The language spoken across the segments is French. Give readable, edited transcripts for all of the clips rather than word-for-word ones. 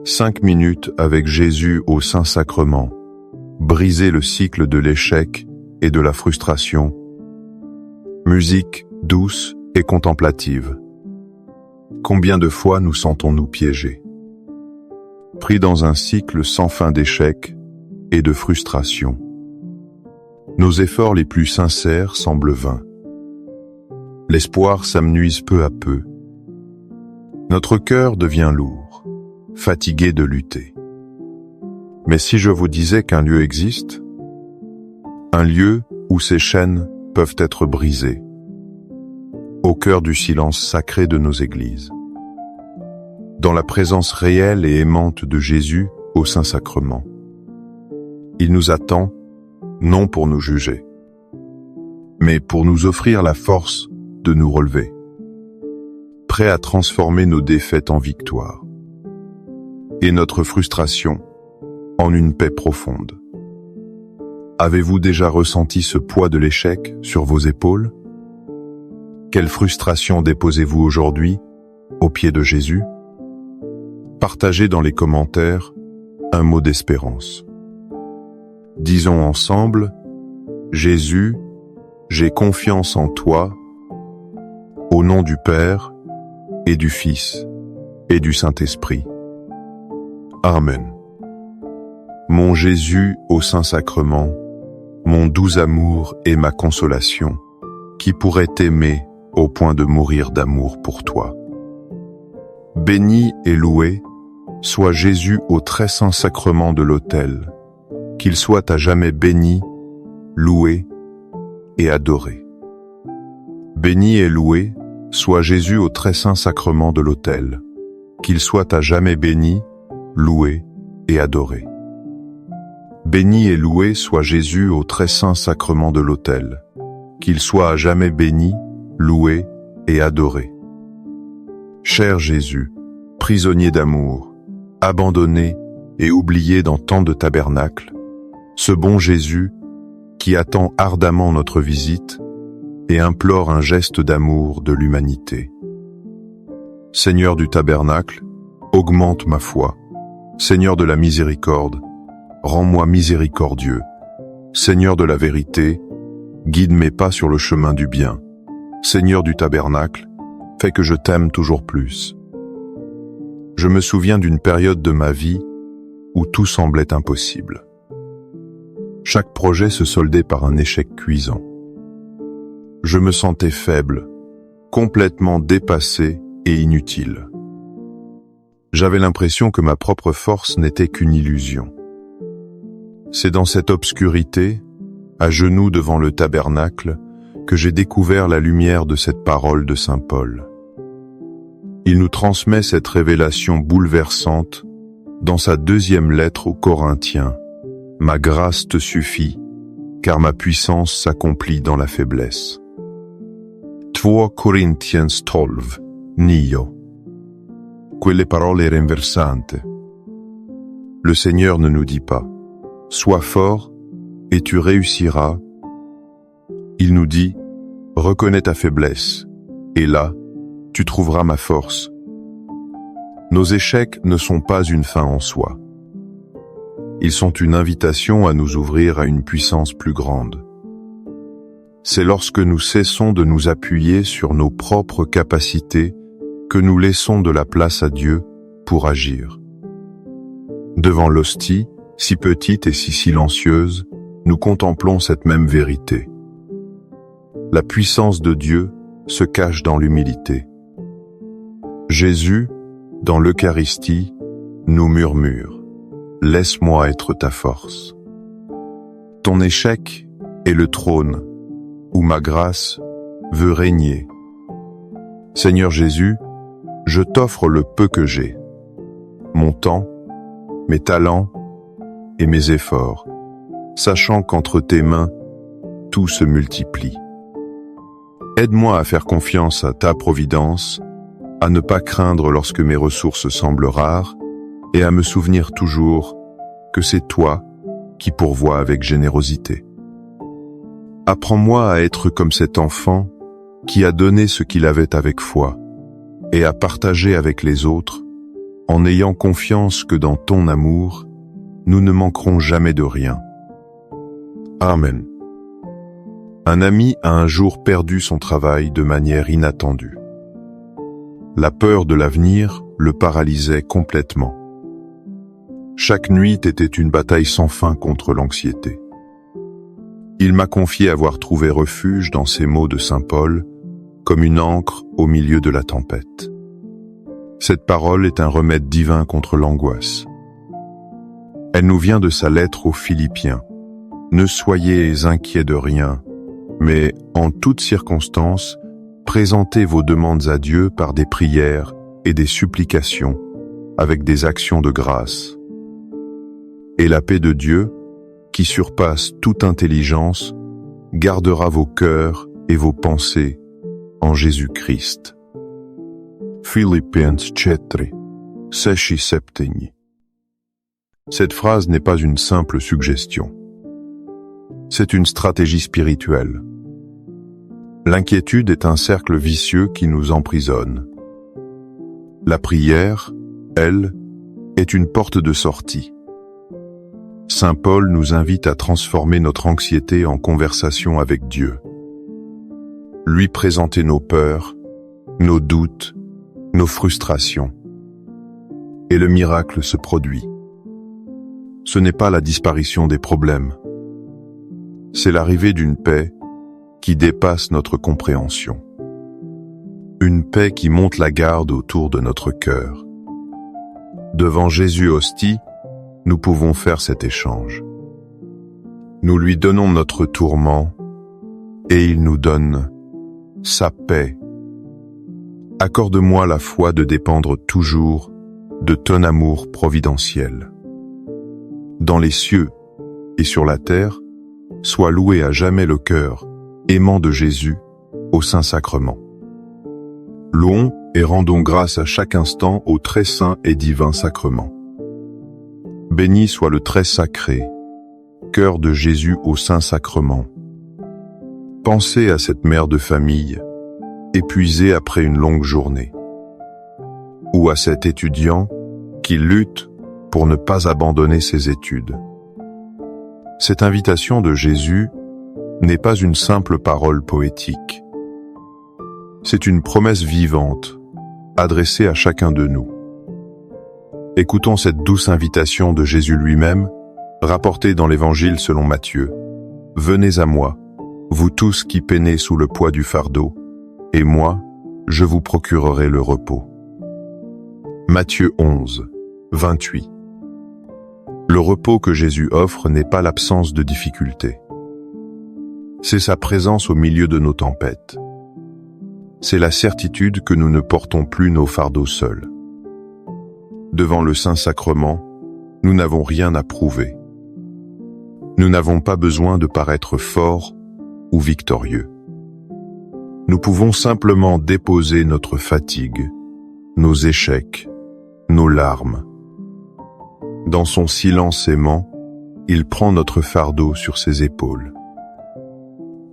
5 minutes avec Jésus au Saint-Sacrement. Briser le cycle de l'échec et de la frustration. Musique douce et contemplative. Combien de fois nous sentons-nous piégés? Pris dans un cycle sans fin d'échecs et de frustration. Nos efforts les plus sincères semblent vains. L'espoir s'amenuise peu à peu. Notre cœur devient lourd, fatigué de lutter. Mais si je vous disais qu'un lieu existe, un lieu où ces chaînes peuvent être brisées, au cœur du silence sacré de nos églises, dans la présence réelle et aimante de Jésus au Saint-Sacrement. Il nous attend, non pour nous juger, mais pour nous offrir la force de nous relever, prêt à transformer nos défaites en victoire, et notre frustration en une paix profonde. Avez-vous déjà ressenti ce poids de l'échec sur vos épaules? Quelle frustration déposez-vous aujourd'hui aux pieds de Jésus? Partagez dans les commentaires un mot d'espérance. Disons ensemble, Jésus, j'ai confiance en toi, au nom du Père et du Fils et du Saint-Esprit. Amen. Mon Jésus au Saint-Sacrement, mon doux amour et ma consolation, qui pourrait t'aimer au point de mourir d'amour pour toi. Béni et loué soit Jésus au très saint sacrement de l'autel, qu'il soit à jamais béni, loué et adoré. Béni et loué soit Jésus au très saint sacrement de l'autel, qu'il soit à jamais béni, loué et adoré. Béni et loué soit Jésus au très saint sacrement de l'autel, qu'il soit à jamais béni, loué et adoré. Cher Jésus, prisonnier d'amour, abandonné et oublié dans tant de tabernacles, ce bon Jésus qui attend ardemment notre visite et implore un geste d'amour de l'humanité. Seigneur du tabernacle, augmente ma foi. Seigneur de la miséricorde, rends-moi miséricordieux. Seigneur de la vérité, guide mes pas sur le chemin du bien. Seigneur du tabernacle, fais que je t'aime toujours plus. Je me souviens d'une période de ma vie où tout semblait impossible. Chaque projet se soldait par un échec cuisant. Je me sentais faible, complètement dépassé et inutile. J'avais l'impression que ma propre force n'était qu'une illusion. C'est dans cette obscurité, à genoux devant le tabernacle, que j'ai découvert la lumière de cette parole de saint Paul. Il nous transmet cette révélation bouleversante dans sa 2e lettre aux Corinthiens. « Ma grâce te suffit, car ma puissance s'accomplit dans la faiblesse. » 2 Corinthiens 12, 9. Quelle parole rinversante. Le Seigneur ne nous dit pas « Sois fort et tu réussiras ». Il nous dit « Reconnais ta faiblesse, et là, tu trouveras ma force. » Nos échecs ne sont pas une fin en soi. Ils sont une invitation à nous ouvrir à une puissance plus grande. C'est lorsque nous cessons de nous appuyer sur nos propres capacités que nous laissons de la place à Dieu pour agir. Devant l'hostie, si petite et si silencieuse, nous contemplons cette même vérité. La puissance de Dieu se cache dans l'humilité. Jésus, dans l'Eucharistie, nous murmure « Laisse-moi être ta force ». Ton échec est le trône où ma grâce veut régner. Seigneur Jésus, je t'offre le peu que j'ai, mon temps, mes talents et mes efforts, sachant qu'entre tes mains, tout se multiplie. Aide-moi à faire confiance à ta providence, à ne pas craindre lorsque mes ressources semblent rares, et à me souvenir toujours que c'est toi qui pourvois avec générosité. Apprends-moi à être comme cet enfant qui a donné ce qu'il avait avec foi, et à partager avec les autres en ayant confiance que dans ton amour, nous ne manquerons jamais de rien. Amen. Un ami a un jour perdu son travail de manière inattendue. La peur de l'avenir le paralysait complètement. Chaque nuit était une bataille sans fin contre l'anxiété. Il m'a confié avoir trouvé refuge dans ces mots de saint Paul, comme une ancre au milieu de la tempête. Cette parole est un remède divin contre l'angoisse. Elle nous vient de sa lettre aux Philippiens. Ne soyez inquiets de rien, mais en toutes circonstances, présentez vos demandes à Dieu par des prières et des supplications, avec des actions de grâce. Et la paix de Dieu, qui surpasse toute intelligence, gardera vos cœurs et vos pensées en Jésus-Christ. Philippiens 4, 6 et 7. Cette phrase n'est pas une simple suggestion. C'est une stratégie spirituelle. L'inquiétude est un cercle vicieux qui nous emprisonne. La prière, elle, est une porte de sortie. Saint Paul nous invite à transformer notre anxiété en conversation avec Dieu. Lui présenter nos peurs, nos doutes, nos frustrations. Et le miracle se produit. Ce n'est pas la disparition des problèmes. C'est l'arrivée d'une paix qui dépasse notre compréhension. Une paix qui monte la garde autour de notre cœur. Devant Jésus hostie, nous pouvons faire cet échange. Nous lui donnons notre tourment et il nous donne sa paix. Accorde-moi la foi de dépendre toujours de ton amour providentiel. Dans les cieux et sur la terre, soit loué à jamais le cœur aimant de Jésus au Saint-Sacrement. Louons et rendons grâce à chaque instant au très saint et divin sacrement. Béni soit le très sacré, cœur de Jésus au Saint-Sacrement. Pensez à cette mère de famille, épuisée après une longue journée. Ou à cet étudiant qui lutte pour ne pas abandonner ses études. Cette invitation de Jésus n'est pas une simple parole poétique. C'est une promesse vivante, adressée à chacun de nous. Écoutons cette douce invitation de Jésus lui-même, rapportée dans l'Évangile selon Matthieu. « Venez à moi, vous tous qui peinez sous le poids du fardeau, et moi, je vous procurerai le repos. » Matthieu 11, 28. Le repos que Jésus offre n'est pas l'absence de difficultés. C'est sa présence au milieu de nos tempêtes. C'est la certitude que nous ne portons plus nos fardeaux seuls. Devant le Saint-Sacrement, nous n'avons rien à prouver. Nous n'avons pas besoin de paraître forts ou victorieux. Nous pouvons simplement déposer notre fatigue, nos échecs, nos larmes. Dans son silence aimant, il prend notre fardeau sur ses épaules.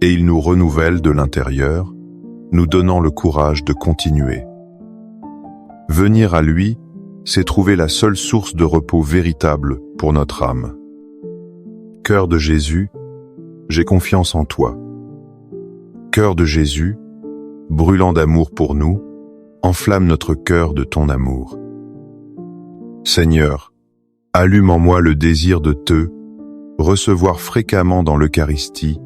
Et il nous renouvelle de l'intérieur, nous donnant le courage de continuer. Venir à lui, c'est trouver la seule source de repos véritable pour notre âme. Cœur de Jésus, j'ai confiance en toi. Cœur de Jésus, brûlant d'amour pour nous, enflamme notre cœur de ton amour. Seigneur, allume en moi le désir de te recevoir fréquemment dans l'Eucharistie,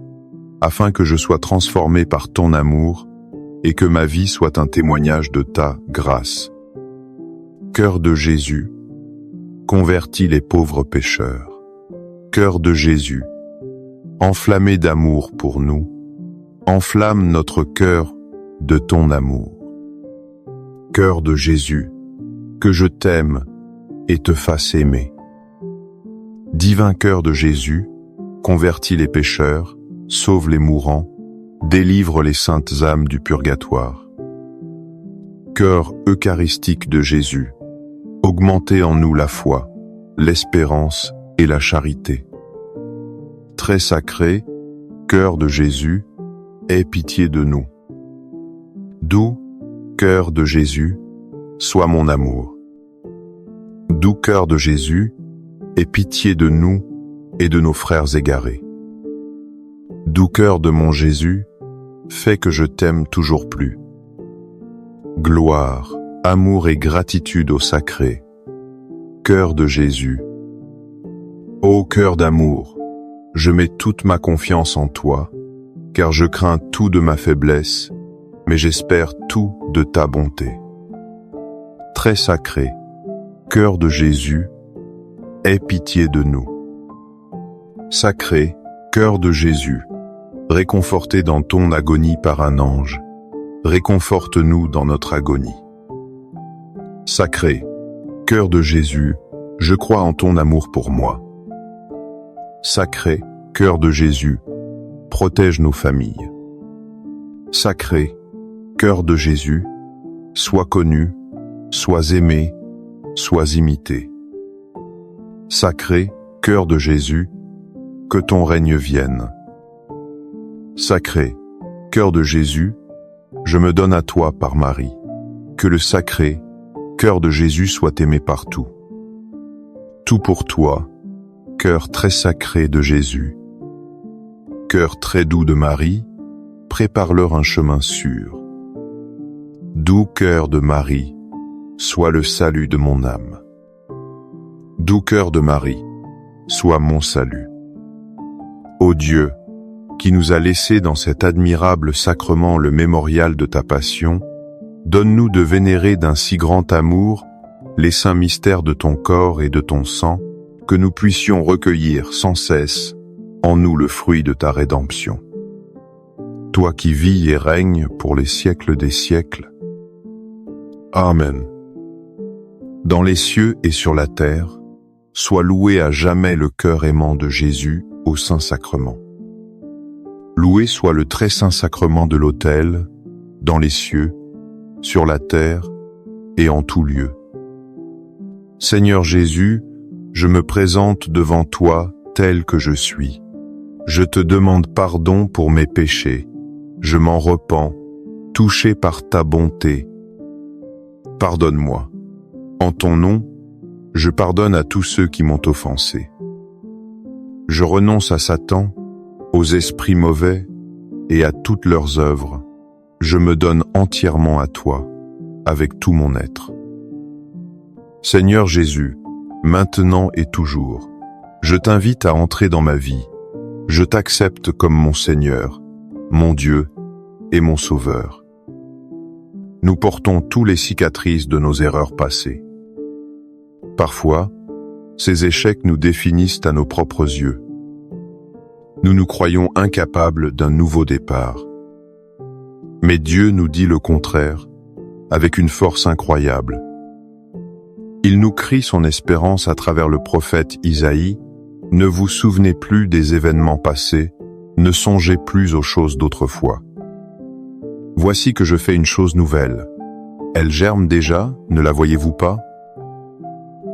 afin que je sois transformé par ton amour et que ma vie soit un témoignage de ta grâce. Cœur de Jésus, convertis les pauvres pécheurs. Cœur de Jésus, enflammé d'amour pour nous, enflamme notre cœur de ton amour. Cœur de Jésus, que je t'aime et te fasse aimer. Divin cœur de Jésus, convertis les pécheurs, sauve les mourants, délivre les saintes âmes du purgatoire. Cœur eucharistique de Jésus, augmentez en nous la foi, l'espérance et la charité. Très sacré, cœur de Jésus, aie pitié de nous. Doux, cœur de Jésus, sois mon amour. Doux cœur de Jésus, aie pitié de nous et de nos frères égarés. Doux cœur de mon Jésus, fais que je t'aime toujours plus. Gloire, amour et gratitude au sacré. Cœur de Jésus. Ô cœur d'amour, je mets toute ma confiance en toi, car je crains tout de ma faiblesse, mais j'espère tout de ta bonté. Très sacré, cœur de Jésus, aie pitié de nous. Sacré, cœur de Jésus, réconforté dans ton agonie par un ange, réconforte-nous dans notre agonie. Sacré, cœur de Jésus, je crois en ton amour pour moi. Sacré, cœur de Jésus, protège nos familles. Sacré, cœur de Jésus, sois connu, sois aimé, sois imité. Sacré, cœur de Jésus, que ton règne vienne. Sacré, cœur de Jésus, je me donne à toi par Marie. Que le sacré, cœur de Jésus soit aimé partout. Tout pour toi, cœur très sacré de Jésus. Cœur très doux de Marie, prépare-leur un chemin sûr. Doux cœur de Marie, sois le salut de mon âme. Doux cœur de Marie, sois mon salut. Ô Dieu, qui nous a laissé dans cet admirable sacrement le mémorial de ta passion, donne-nous de vénérer d'un si grand amour les saints mystères de ton corps et de ton sang, que nous puissions recueillir sans cesse en nous le fruit de ta rédemption. Toi qui vis et règnes pour les siècles des siècles. Amen. Dans les cieux et sur la terre, sois loué à jamais le cœur aimant de Jésus au Saint-Sacrement. Loué soit le très saint sacrement de l'autel, dans les cieux, sur la terre et en tout lieu. Seigneur Jésus, je me présente devant toi tel que je suis. Je te demande pardon pour mes péchés. Je m'en repens, touché par ta bonté. Pardonne-moi. En ton nom, je pardonne à tous ceux qui m'ont offensé. Je renonce à Satan, aux esprits mauvais et à toutes leurs œuvres. Je me donne entièrement à toi, avec tout mon être. Seigneur Jésus, maintenant et toujours, je t'invite à entrer dans ma vie. Je t'accepte comme mon Seigneur, mon Dieu et mon Sauveur. Nous portons tous les cicatrices de nos erreurs passées. Parfois, ces échecs nous définissent à nos propres yeux. Nous nous croyons incapables d'un nouveau départ. Mais Dieu nous dit le contraire, avec une force incroyable. Il nous crie son espérance à travers le prophète Isaïe. Ne vous souvenez plus des événements passés, ne songez plus aux choses d'autrefois. Voici que je fais une chose nouvelle. Elle germe déjà, ne la voyez-vous pas?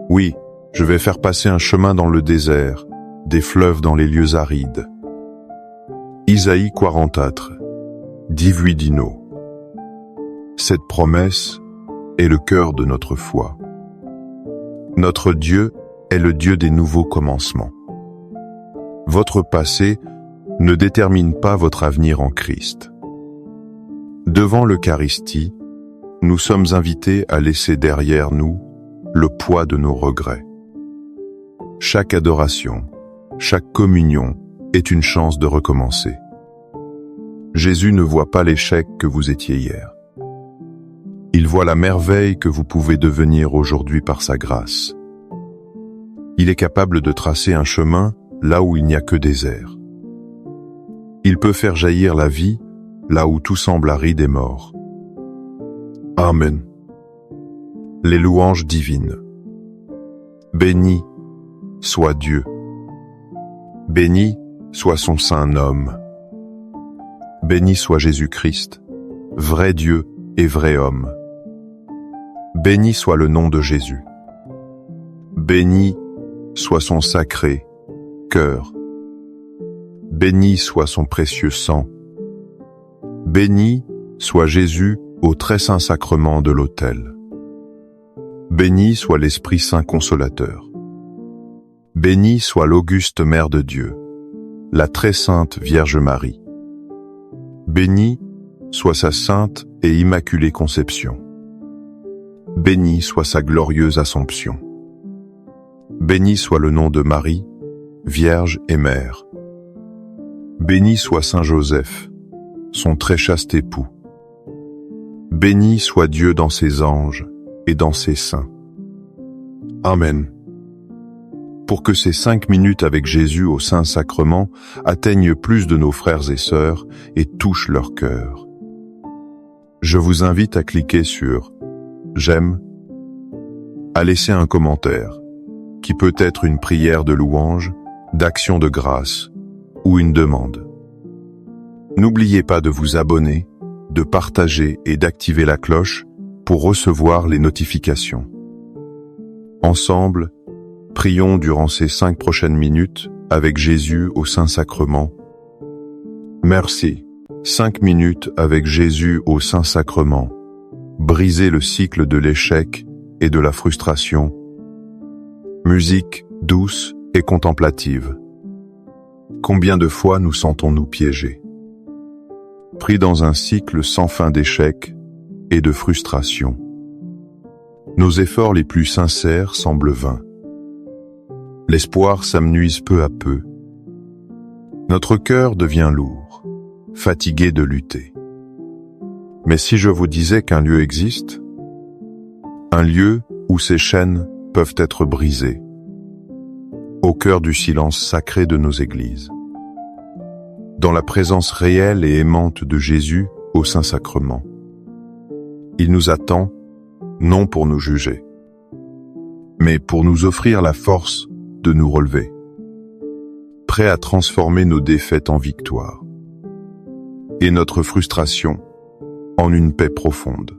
Oui, je vais faire passer un chemin dans le désert, des fleuves dans les lieux arides. Isaïe 44, 18 Dino. Cette promesse est le cœur de notre foi. Notre Dieu est le Dieu des nouveaux commencements. Votre passé ne détermine pas votre avenir en Christ. Devant l'Eucharistie, nous sommes invités à laisser derrière nous le poids de nos regrets. Chaque adoration, chaque communion est une chance de recommencer. Jésus ne voit pas l'échec que vous étiez hier. Il voit la merveille que vous pouvez devenir aujourd'hui par sa grâce. Il est capable de tracer un chemin là où il n'y a que désert. Il peut faire jaillir la vie là où tout semble aride et mort. Amen. Les louanges divines. Béni soit Dieu. Béni soit son saint nom. Béni soit Jésus-Christ, vrai Dieu et vrai homme. Béni soit le nom de Jésus. Béni soit son sacré cœur. Béni soit son précieux sang. Béni soit Jésus au très saint sacrement de l'autel. Béni soit l'Esprit Saint consolateur. Bénie soit l'auguste Mère de Dieu, la très sainte Vierge Marie. Bénie soit sa sainte et immaculée conception. Béni soit sa glorieuse Assomption. Béni soit le nom de Marie, Vierge et Mère. Béni soit Saint Joseph, son très chaste époux. Béni soit Dieu dans ses anges et dans ses saints. Amen. Pour que ces 5 minutes avec Jésus au Saint-Sacrement atteignent plus de nos frères et sœurs et touchent leur cœur. Je vous invite à cliquer sur « J'aime », à laisser un commentaire, qui peut être une prière de louange, d'action de grâce ou une demande. N'oubliez pas de vous abonner, de partager et d'activer la cloche pour recevoir les notifications. Ensemble, prions durant ces 5 prochaines minutes avec Jésus au Saint-Sacrement. Merci. 5 minutes avec Jésus au Saint-Sacrement. Brisez le cycle de l'échec et de la frustration. Musique douce et contemplative. Combien de fois nous sentons-nous piégés? Pris dans un cycle sans fin d'échecs et de frustration. Nos efforts les plus sincères semblent vains. L'espoir s'amenuise peu à peu. Notre cœur devient lourd, fatigué de lutter. Mais si je vous disais qu'un lieu existe, un lieu où ces chaînes peuvent être brisées, au cœur du silence sacré de nos églises, dans la présence réelle et aimante de Jésus au Saint-Sacrement. Il nous attend, non pour nous juger, mais pour nous offrir la force de nous relever, prêt à transformer nos défaites en victoire, et notre frustration en une paix profonde.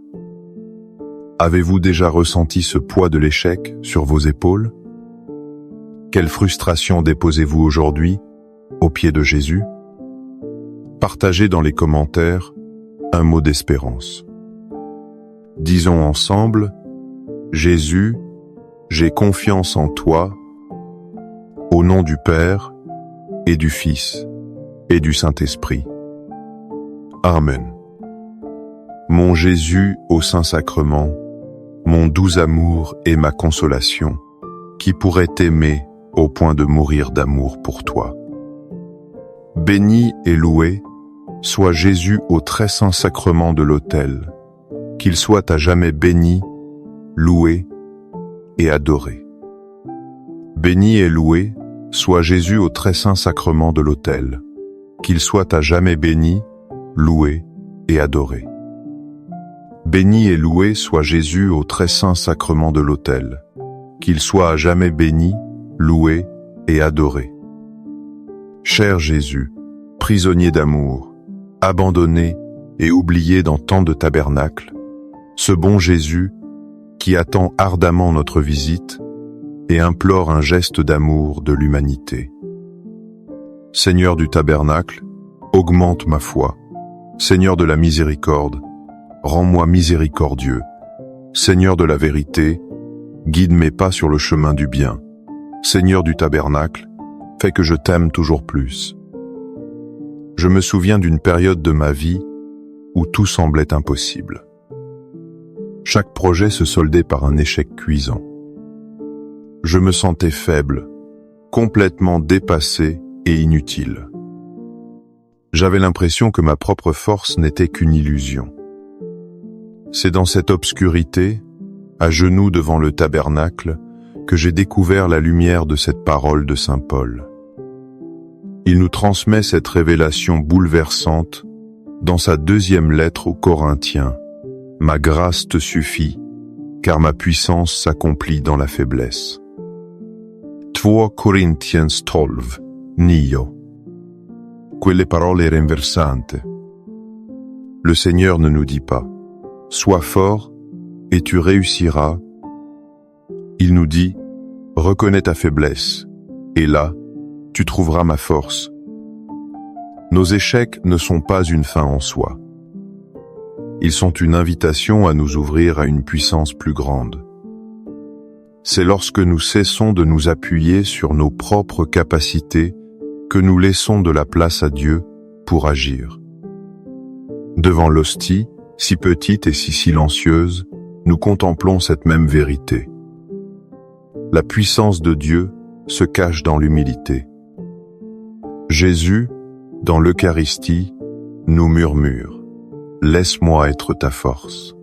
Avez-vous déjà ressenti ce poids de l'échec sur vos épaules? Quelle frustration déposez-vous aujourd'hui aux pieds de Jésus? Partagez dans les commentaires un mot d'espérance. Disons ensemble, Jésus, j'ai confiance en toi, au nom du Père et du Fils et du Saint-Esprit. Amen. Mon Jésus au Saint-Sacrement, mon doux amour et ma consolation, qui pourrait t'aimer au point de mourir d'amour pour toi. Béni et loué soit Jésus au très saint sacrement de l'autel, qu'il soit à jamais béni, loué et adoré. Béni et loué soit Jésus au très saint sacrement de l'autel, qu'il soit à jamais béni, loué et adoré. Béni et loué soit Jésus au très saint sacrement de l'autel, qu'il soit à jamais béni, loué et adoré. Cher Jésus, prisonnier d'amour, abandonné et oublié dans tant de tabernacles, ce bon Jésus qui attend ardemment notre visite et implore un geste d'amour de l'humanité. Seigneur du tabernacle, augmente ma foi. Seigneur de la miséricorde, rends-moi miséricordieux. Seigneur de la vérité, guide mes pas sur le chemin du bien. Seigneur du tabernacle, fais que je t'aime toujours plus. Je me souviens d'une période de ma vie où tout semblait impossible. Chaque projet se soldait par un échec cuisant. Je me sentais faible, complètement dépassé et inutile. J'avais l'impression que ma propre force n'était qu'une illusion. C'est dans cette obscurité, à genoux devant le tabernacle, que j'ai découvert la lumière de cette parole de saint Paul. Il nous transmet cette révélation bouleversante dans sa 2e lettre aux Corinthiens. « Ma grâce te suffit, car ma puissance s'accomplit dans la faiblesse. » 2 Corinthiens 12, 9. Quelle parole rinversante. Le Seigneur ne nous dit pas « Sois fort et tu réussiras ». Il nous dit « Reconnais ta faiblesse, et là, tu trouveras ma force. » Nos échecs ne sont pas une fin en soi. Ils sont une invitation à nous ouvrir à une puissance plus grande. C'est lorsque nous cessons de nous appuyer sur nos propres capacités que nous laissons de la place à Dieu pour agir. Devant l'hostie, si petite et si silencieuse, nous contemplons cette même vérité. La puissance de Dieu se cache dans l'humilité. Jésus, dans l'Eucharistie, nous murmure « Laisse-moi être ta force ».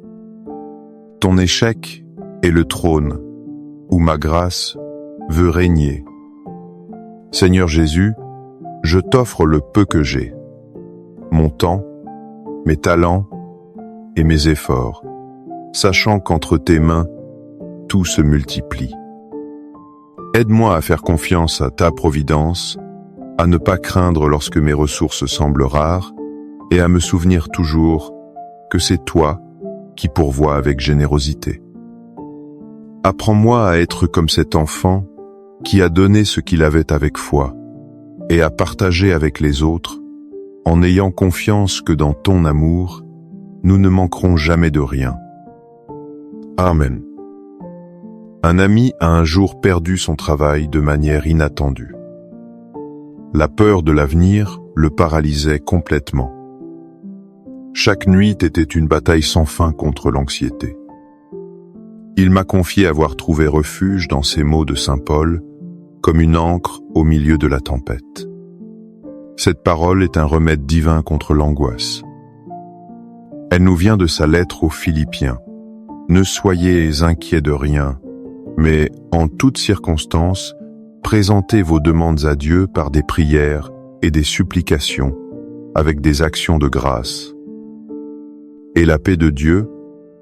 Ton échec est le trône où ma grâce veut régner. Seigneur Jésus, je t'offre le peu que j'ai, mon temps, mes talents et mes efforts, sachant qu'entre tes mains, tout se multiplie. Aide-moi à faire confiance à ta providence, à ne pas craindre lorsque mes ressources semblent rares, et à me souvenir toujours que c'est toi qui pourvois avec générosité. Apprends-moi à être comme cet enfant qui a donné ce qu'il avait avec foi, et à partager avec les autres, en ayant confiance que dans ton amour, nous ne manquerons jamais de rien. Amen. Un ami a un jour perdu son travail de manière inattendue. La peur de l'avenir le paralysait complètement. Chaque nuit était une bataille sans fin contre l'anxiété. Il m'a confié avoir trouvé refuge dans ces mots de saint Paul, comme une ancre au milieu de la tempête. Cette parole est un remède divin contre l'angoisse. Elle nous vient de sa lettre aux Philippiens. Ne soyez inquiets de rien, mais en toutes circonstances, présentez vos demandes à Dieu par des prières et des supplications, avec des actions de grâce. Et la paix de Dieu,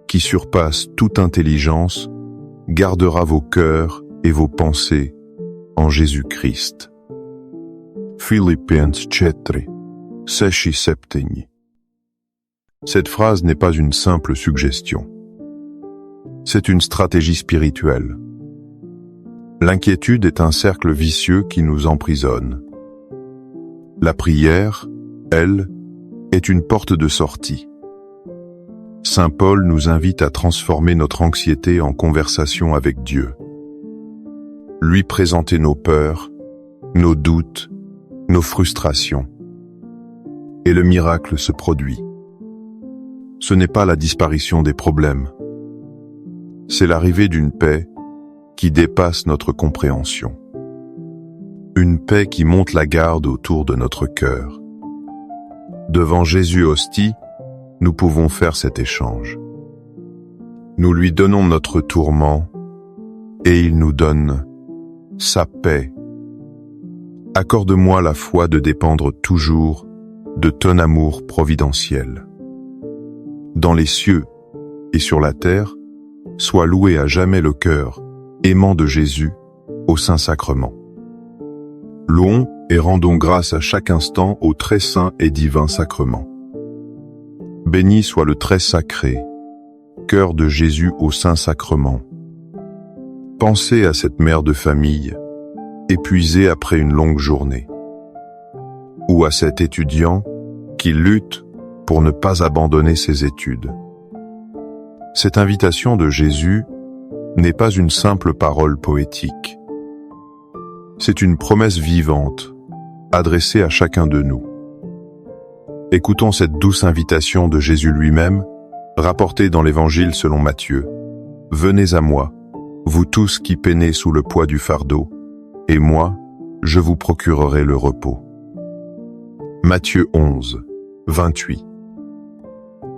qui surpasse toute intelligence, gardera vos cœurs et vos pensées en Jésus-Christ. Philippiens 4, 6-7. Cette phrase n'est pas une simple suggestion. C'est une stratégie spirituelle. L'inquiétude est un cercle vicieux qui nous emprisonne. La prière, elle, est une porte de sortie. Saint Paul nous invite à transformer notre anxiété en conversation avec Dieu. Lui présenter nos peurs, nos doutes, nos frustrations. Et le miracle se produit. Ce n'est pas la disparition des problèmes. C'est l'arrivée d'une paix qui dépasse notre compréhension. Une paix qui monte la garde autour de notre cœur. Devant Jésus hostie, nous pouvons faire cet échange. Nous lui donnons notre tourment et il nous donne sa paix. Accorde-moi la foi de dépendre toujours de ton amour providentiel. Dans les cieux et sur la terre, soit loué à jamais le cœur aimant de Jésus au Saint-Sacrement. Louons et rendons grâce à chaque instant au très saint et divin sacrement. Béni soit le très sacré, cœur de Jésus au Saint-Sacrement. Pensez à cette mère de famille, épuisée après une longue journée. Ou à cet étudiant qui lutte pour ne pas abandonner ses études. Cette invitation de Jésus n'est pas une simple parole poétique. C'est une promesse vivante, adressée à chacun de nous. Écoutons cette douce invitation de Jésus lui-même, rapportée dans l'Évangile selon Matthieu. « Venez à moi, vous tous qui peinez sous le poids du fardeau, et moi, je vous procurerai le repos. » Matthieu 11, 28.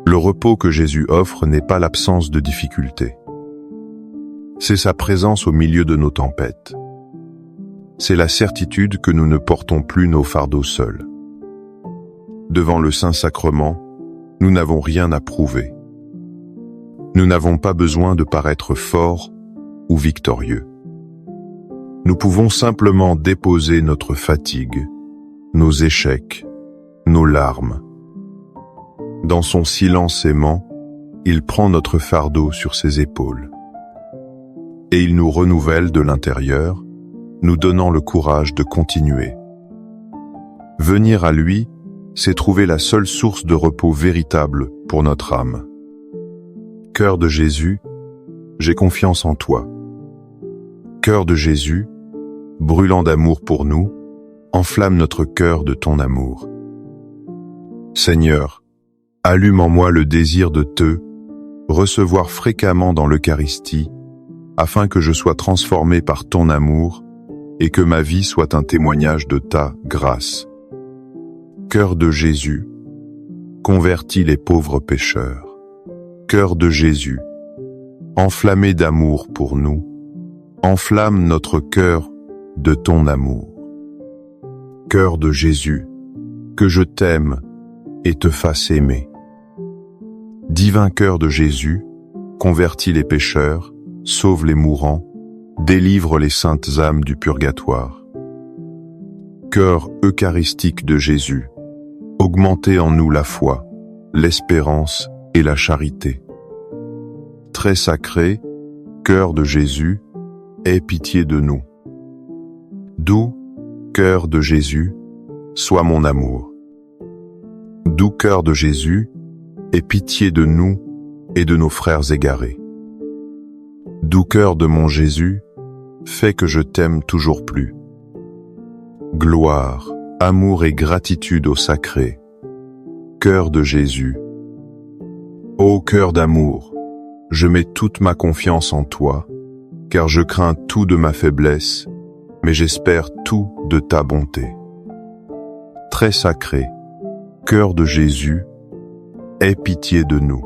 Le repos que Jésus offre n'est pas l'absence de difficultés. C'est sa présence au milieu de nos tempêtes. C'est la certitude que nous ne portons plus nos fardeaux seuls. Devant le Saint-Sacrement, nous n'avons rien à prouver. Nous n'avons pas besoin de paraître forts ou victorieux. Nous pouvons simplement déposer notre fatigue, nos échecs, nos larmes. Dans son silence aimant, il prend notre fardeau sur ses épaules. Et il nous renouvelle de l'intérieur, nous donnant le courage de continuer. Venir à lui, c'est trouver la seule source de repos véritable pour notre âme. Cœur de Jésus, j'ai confiance en toi. Cœur de Jésus, brûlant d'amour pour nous, enflamme notre cœur de ton amour. Seigneur, allume en moi le désir de te recevoir fréquemment dans l'Eucharistie, afin que je sois transformé par ton amour et que ma vie soit un témoignage de ta grâce. Cœur de Jésus, convertis les pauvres pécheurs. Cœur de Jésus, enflammé d'amour pour nous, enflamme notre cœur de ton amour. Cœur de Jésus, que je t'aime et te fasse aimer. Divin cœur de Jésus, convertis les pécheurs, sauve les mourants, délivre les saintes âmes du purgatoire. Cœur eucharistique de Jésus, augmentez en nous la foi, l'espérance et la charité. Très sacré, cœur de Jésus, aie pitié de nous. Doux cœur de Jésus, sois mon amour. Doux cœur de Jésus, aie pitié de nous et de nos frères égarés. Doux cœur de mon Jésus, fais que je t'aime toujours plus. Gloire, amour et gratitude au sacré. Cœur de Jésus. Ô cœur d'amour, je mets toute ma confiance en toi, car je crains tout de ma faiblesse, mais j'espère tout de ta bonté. Très sacré, cœur de Jésus, aie pitié de nous.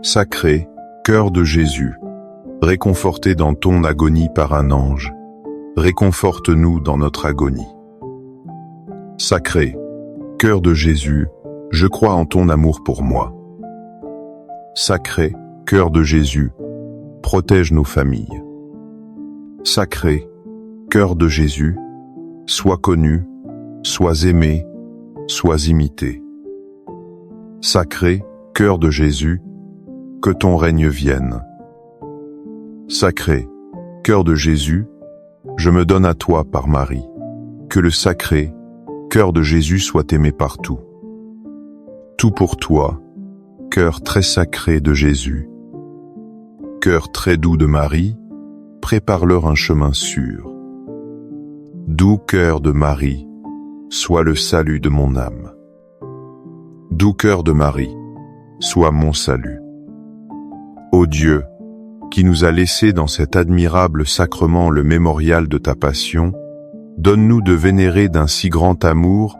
Sacré, cœur de Jésus, réconforté dans ton agonie par un ange, réconforte-nous dans notre agonie. Sacré, cœur de Jésus, je crois en ton amour pour moi. Sacré, cœur de Jésus, protège nos familles. Sacré, cœur de Jésus, sois connu, sois aimé, sois imité. Sacré, cœur de Jésus, que ton règne vienne. Sacré, cœur de Jésus, je me donne à toi par Marie. Que le sacré, cœur de Jésus soit aimé partout. Tout pour toi, cœur très sacré de Jésus. Cœur très doux de Marie, prépare-leur un chemin sûr. Doux cœur de Marie, sois le salut de mon âme. Doux cœur de Marie, sois mon salut. Ô Dieu, qui nous a laissé dans cet admirable sacrement le mémorial de ta passion, donne-nous de vénérer d'un si grand amour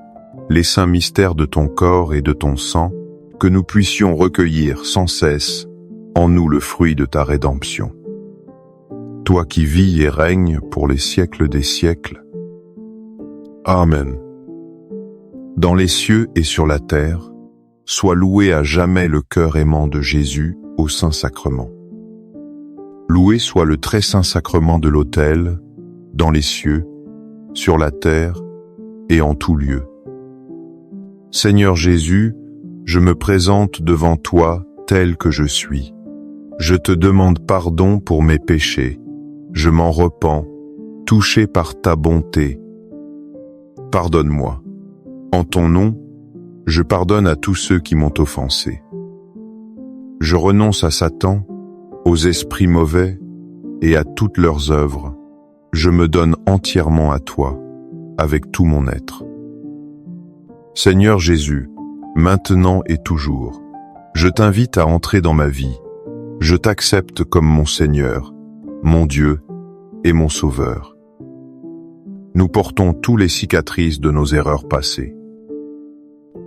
les saints mystères de ton corps et de ton sang, que nous puissions recueillir sans cesse en nous le fruit de ta rédemption. Toi qui vis et règnes pour les siècles des siècles. Amen. Dans les cieux et sur la terre, sois loué à jamais le cœur aimant de Jésus au Saint-Sacrement. Loué soit le très saint sacrement de l'autel, dans les cieux, sur la terre et en tout lieu. Seigneur Jésus, je me présente devant toi tel que je suis. Je te demande pardon pour mes péchés. Je m'en repens, touché par ta bonté. Pardonne-moi. En ton nom, je pardonne à tous ceux qui m'ont offensé. Je renonce à Satan, aux esprits mauvais et à toutes leurs œuvres. Je me donne entièrement à toi, avec tout mon être. Seigneur Jésus, maintenant et toujours, je t'invite à entrer dans ma vie. Je t'accepte comme mon Seigneur, mon Dieu et mon Sauveur. Nous portons tous les cicatrices de nos erreurs passées.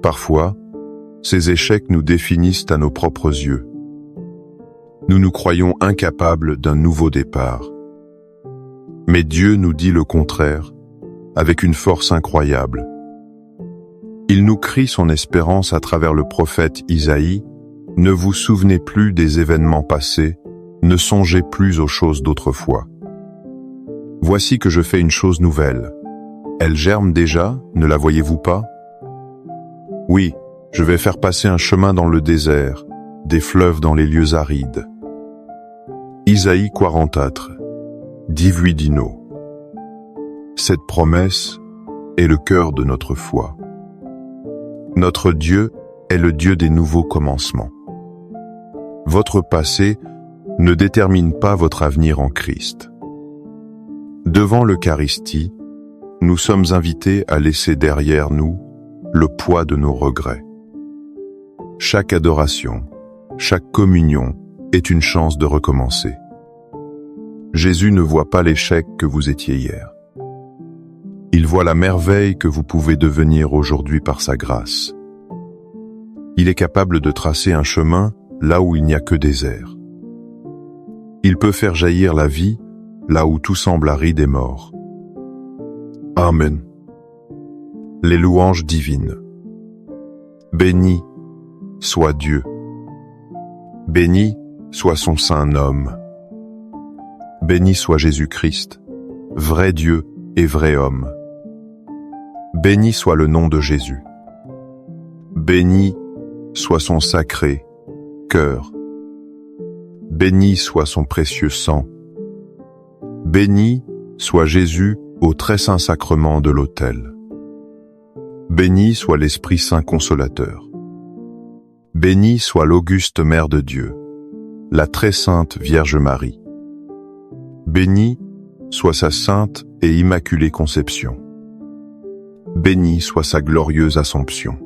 Parfois, ces échecs nous définissent à nos propres yeux. Nous nous croyons incapables d'un nouveau départ. Mais Dieu nous dit le contraire, avec une force incroyable. Il nous crie son espérance à travers le prophète Isaïe. Ne vous souvenez plus des événements passés, ne songez plus aux choses d'autrefois. Voici que je fais une chose nouvelle. Elle germe déjà, ne la voyez-vous pas? Oui, je vais faire passer un chemin dans le désert, des fleuves dans les lieux arides. Isaïe 44, 18 Dino. Cette promesse est le cœur de notre foi. Notre Dieu est le Dieu des nouveaux commencements. Votre passé ne détermine pas votre avenir en Christ. Devant l'Eucharistie, nous sommes invités à laisser derrière nous le poids de nos regrets. Chaque adoration, chaque communion est une chance de recommencer. Jésus ne voit pas l'échec que vous étiez hier. Il voit la merveille que vous pouvez devenir aujourd'hui par sa grâce. Il est capable de tracer un chemin là où il n'y a que désert. Il peut faire jaillir la vie là où tout semble aride et mort. Amen. Les louanges divines. Béni soit Dieu. Béni soit son saint nom. Béni soit Jésus-Christ, vrai Dieu et vrai homme. Béni soit le nom de Jésus. Béni soit son sacré cœur. Béni soit son précieux sang. Béni soit Jésus au très saint sacrement de l'autel. Béni soit l'Esprit Saint consolateur. Béni soit l'auguste Mère de Dieu, la très sainte Vierge Marie. Béni soit sa sainte et immaculée conception. Béni soit sa glorieuse Assomption.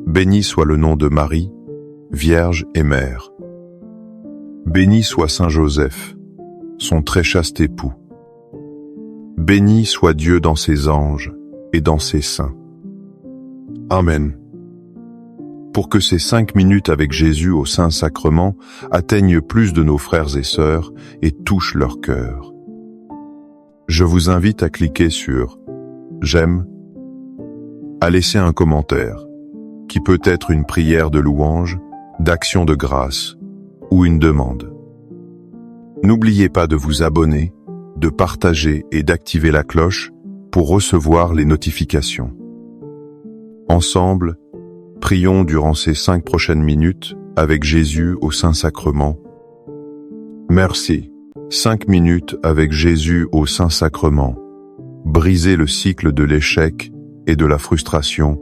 Béni soit le nom de Marie, Vierge et Mère. Béni soit Saint Joseph, son très chaste époux. Béni soit Dieu dans ses anges et dans ses saints. Amen. Pour que ces 5 minutes avec Jésus au Saint-Sacrement atteignent plus de nos frères et sœurs et touchent leur cœur. Je vous invite à cliquer sur « J'aime », à laisser un commentaire, qui peut être une prière de louange, d'action de grâce ou une demande. N'oubliez pas de vous abonner, de partager et d'activer la cloche pour recevoir les notifications. Ensemble, prions durant ces 5 prochaines minutes avec Jésus au Saint-Sacrement. Merci. 5 minutes avec Jésus au Saint-Sacrement. Brisez le cycle de l'échec et de la frustration.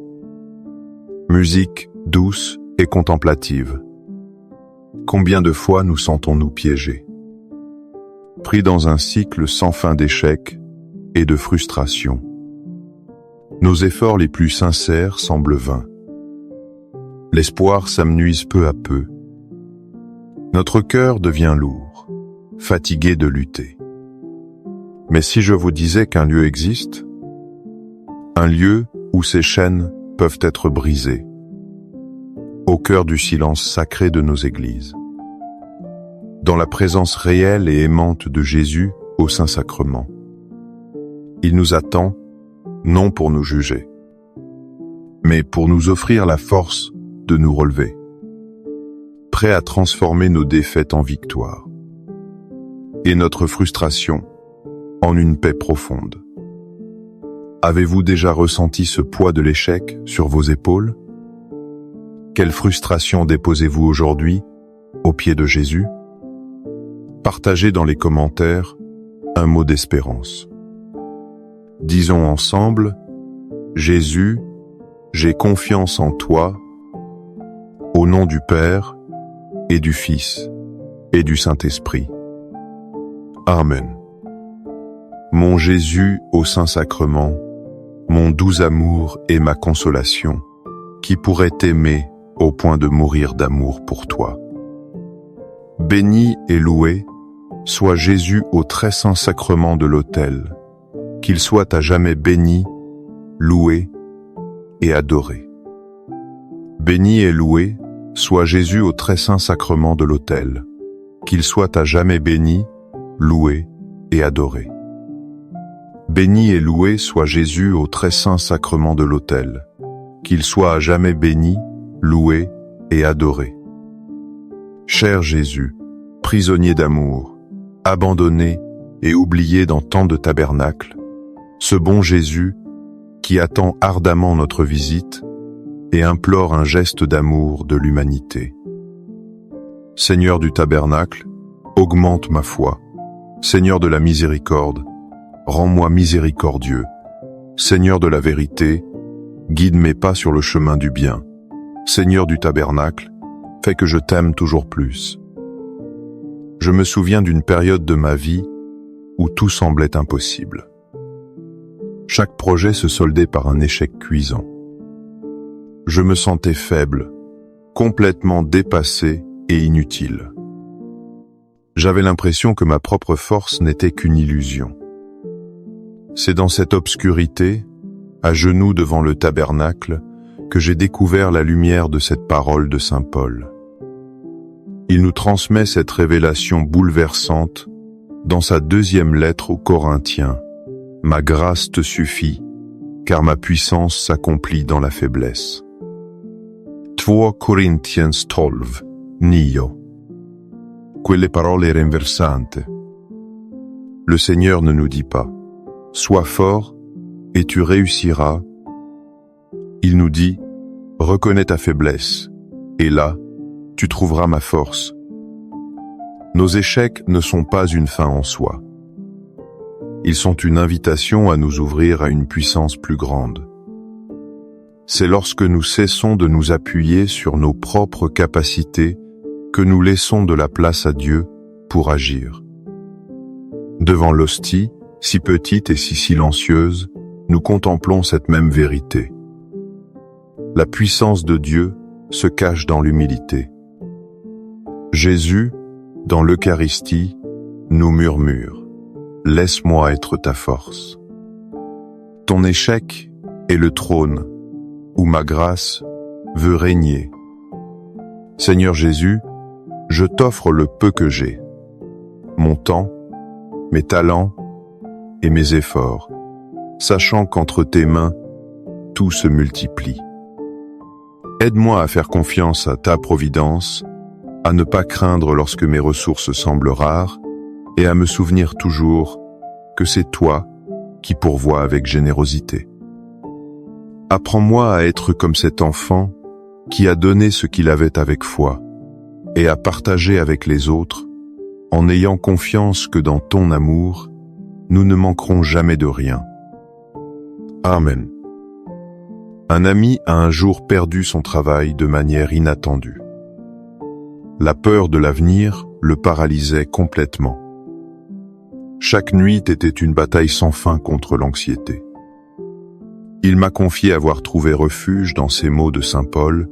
Musique douce et contemplative. Combien de fois nous sentons-nous piégés? Pris dans un cycle sans fin d'échecs et de frustration. Nos efforts les plus sincères semblent vains. L'espoir s'amenuise peu à peu. Notre cœur devient lourd, fatigué de lutter. Mais si je vous disais qu'un lieu existe, un lieu où ces chaînes peuvent être brisées, au cœur du silence sacré de nos églises, dans la présence réelle et aimante de Jésus au Saint-Sacrement. Il nous attend, non pour nous juger, mais pour nous offrir la force de nous relever, prêt à transformer nos défaites en victoire, et notre frustration en une paix profonde. Avez-vous déjà ressenti ce poids de l'échec sur vos épaules? Quelle frustration déposez-vous aujourd'hui aux pieds de Jésus? Partagez dans les commentaires un mot d'espérance. Disons ensemble, Jésus, j'ai confiance en toi, au nom du Père et du Fils et du Saint-Esprit. Amen. Mon Jésus au Saint-Sacrement, mon doux amour et ma consolation, qui pourrait t'aimer au point de mourir d'amour pour toi. Béni et loué soit Jésus au très saint sacrement de l'autel, qu'il soit à jamais béni, loué et adoré. Béni et loué soit Jésus au très saint sacrement de l'autel, qu'il soit à jamais béni, loué et adoré. Béni et loué soit Jésus au très saint sacrement de l'autel, qu'il soit à jamais béni, loué et adoré. Cher Jésus, prisonnier d'amour, abandonné et oublié dans tant de tabernacles, ce bon Jésus qui attend ardemment notre visite et implore un geste d'amour de l'humanité. Seigneur du tabernacle, augmente ma foi. Seigneur de la miséricorde, rends-moi miséricordieux. Seigneur de la vérité, guide mes pas sur le chemin du bien. Seigneur du tabernacle, fais que je t'aime toujours plus. Je me souviens d'une période de ma vie où tout semblait impossible. Chaque projet se soldait par un échec cuisant. Je me sentais faible, complètement dépassé et inutile. J'avais l'impression que ma propre force n'était qu'une illusion. C'est dans cette obscurité, à genoux devant le tabernacle, que j'ai découvert la lumière de cette parole de saint Paul. Il nous transmet cette révélation bouleversante dans sa 2e lettre aux Corinthiens. « Ma grâce te suffit, car ma puissance s'accomplit dans la faiblesse. » 2 Corinthiens 12, 9. Quelle parole rinversante. Le Seigneur ne nous dit pas « Sois fort et tu réussiras ». Il nous dit « Reconnais ta faiblesse, et là, tu trouveras ma force. » Nos échecs ne sont pas une fin en soi. Ils sont une invitation à nous ouvrir à une puissance plus grande. C'est lorsque nous cessons de nous appuyer sur nos propres capacités que nous laissons de la place à Dieu pour agir. Devant l'hostie, si petite et si silencieuse, nous contemplons cette même vérité. La puissance de Dieu se cache dans l'humilité. Jésus, dans l'Eucharistie, nous murmure « Laisse-moi être ta force ». Ton échec est le trône où ma grâce veut régner. Seigneur Jésus, je t'offre le peu que j'ai, mon temps, mes talents et mes efforts, sachant qu'entre tes mains, tout se multiplie. Aide-moi à faire confiance à ta providence, à ne pas craindre lorsque mes ressources semblent rares, et à me souvenir toujours que c'est toi qui pourvois avec générosité. Apprends-moi à être comme cet enfant qui a donné ce qu'il avait avec foi, et à partager avec les autres, en ayant confiance que dans ton amour, nous ne manquerons jamais de rien. Amen. Un ami a un jour perdu son travail de manière inattendue. La peur de l'avenir le paralysait complètement. Chaque nuit était une bataille sans fin contre l'anxiété. Il m'a confié avoir trouvé refuge dans ces mots de saint Paul,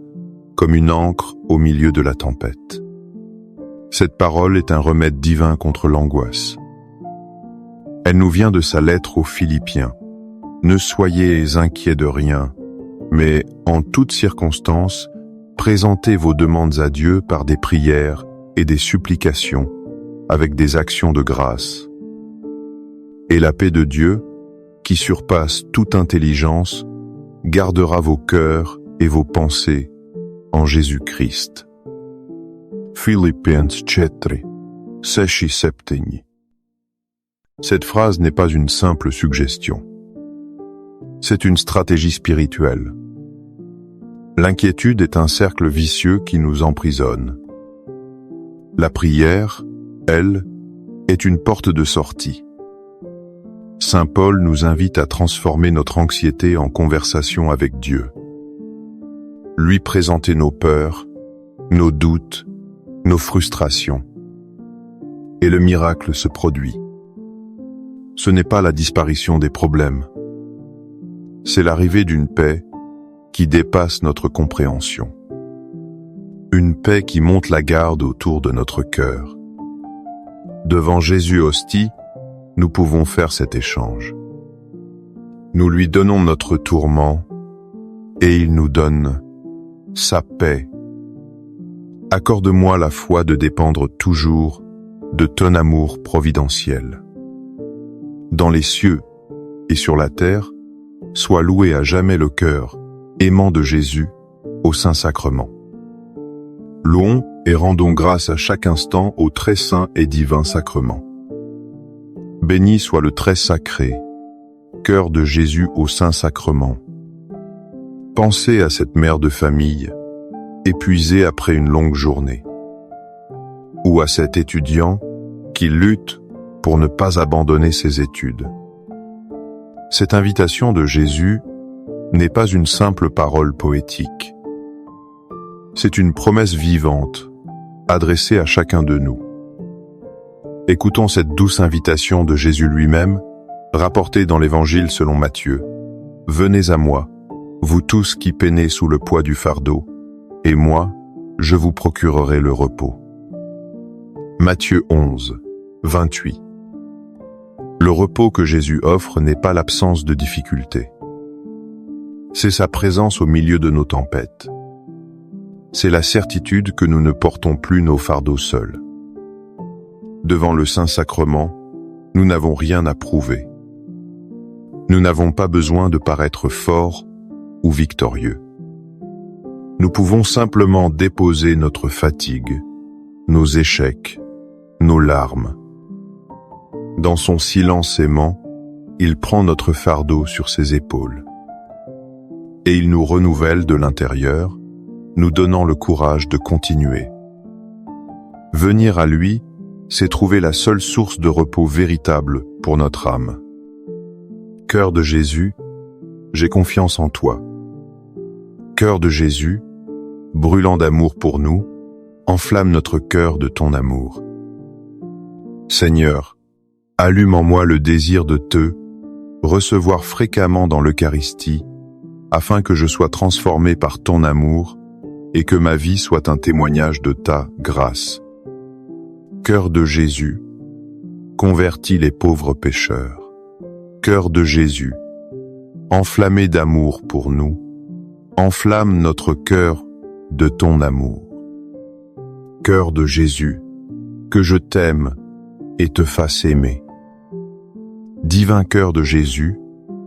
comme une ancre au milieu de la tempête. Cette parole est un remède divin contre l'angoisse. Elle nous vient de sa lettre aux Philippiens. Ne soyez inquiets de rien, mais en toutes circonstances, présentez vos demandes à Dieu par des prières et des supplications, avec des actions de grâce. Et la paix de Dieu, qui surpasse toute intelligence, gardera vos cœurs et vos pensées en Jésus-Christ. Philippiens 4, 6-7. Cette phrase n'est pas une simple suggestion. C'est une stratégie spirituelle. L'inquiétude est un cercle vicieux qui nous emprisonne. La prière, elle, est une porte de sortie. Saint Paul nous invite à transformer notre anxiété en conversation avec Dieu. Lui présenter nos peurs, nos doutes, nos frustrations. Et le miracle se produit. Ce n'est pas la disparition des problèmes. C'est l'arrivée d'une paix qui dépasse notre compréhension. Une paix qui monte la garde autour de notre cœur. Devant Jésus hostie, nous pouvons faire cet échange. Nous lui donnons notre tourment et il nous donne sa paix. Accorde-moi la foi de dépendre toujours de ton amour providentiel. Dans les cieux et sur la terre, soit loué à jamais le cœur aimant de Jésus au Saint-Sacrement. Louons et rendons grâce à chaque instant au très saint et divin sacrement. Béni soit le très sacré, cœur de Jésus au Saint-Sacrement. Pensez à cette mère de famille, épuisée après une longue journée. Ou à cet étudiant qui lutte pour ne pas abandonner ses études. Cette invitation de Jésus n'est pas une simple parole poétique. C'est une promesse vivante, adressée à chacun de nous. Écoutons cette douce invitation de Jésus lui-même, rapportée dans l'Évangile selon Matthieu. « Venez à moi, vous tous qui peinez sous le poids du fardeau, et moi, je vous procurerai le repos. » Matthieu 11, 28. Le repos que Jésus offre n'est pas l'absence de difficultés. C'est sa présence au milieu de nos tempêtes. C'est la certitude que nous ne portons plus nos fardeaux seuls. Devant le Saint-Sacrement, nous n'avons rien à prouver. Nous n'avons pas besoin de paraître forts ou victorieux. Nous pouvons simplement déposer notre fatigue, nos échecs, nos larmes. Dans son silence aimant, il prend notre fardeau sur ses épaules. Et il nous renouvelle de l'intérieur, nous donnant le courage de continuer. Venir à lui, c'est trouver la seule source de repos véritable pour notre âme. Cœur de Jésus, j'ai confiance en toi. Cœur de Jésus, brûlant d'amour pour nous, enflamme notre cœur de ton amour. Seigneur, allume en moi le désir de te recevoir fréquemment dans l'Eucharistie, afin que je sois transformé par ton amour et que ma vie soit un témoignage de ta grâce. Cœur de Jésus, convertis les pauvres pécheurs. Cœur de Jésus, enflammé d'amour pour nous, enflamme notre cœur de ton amour. Cœur de Jésus, que je t'aime et te fasse aimer. Divin cœur de Jésus,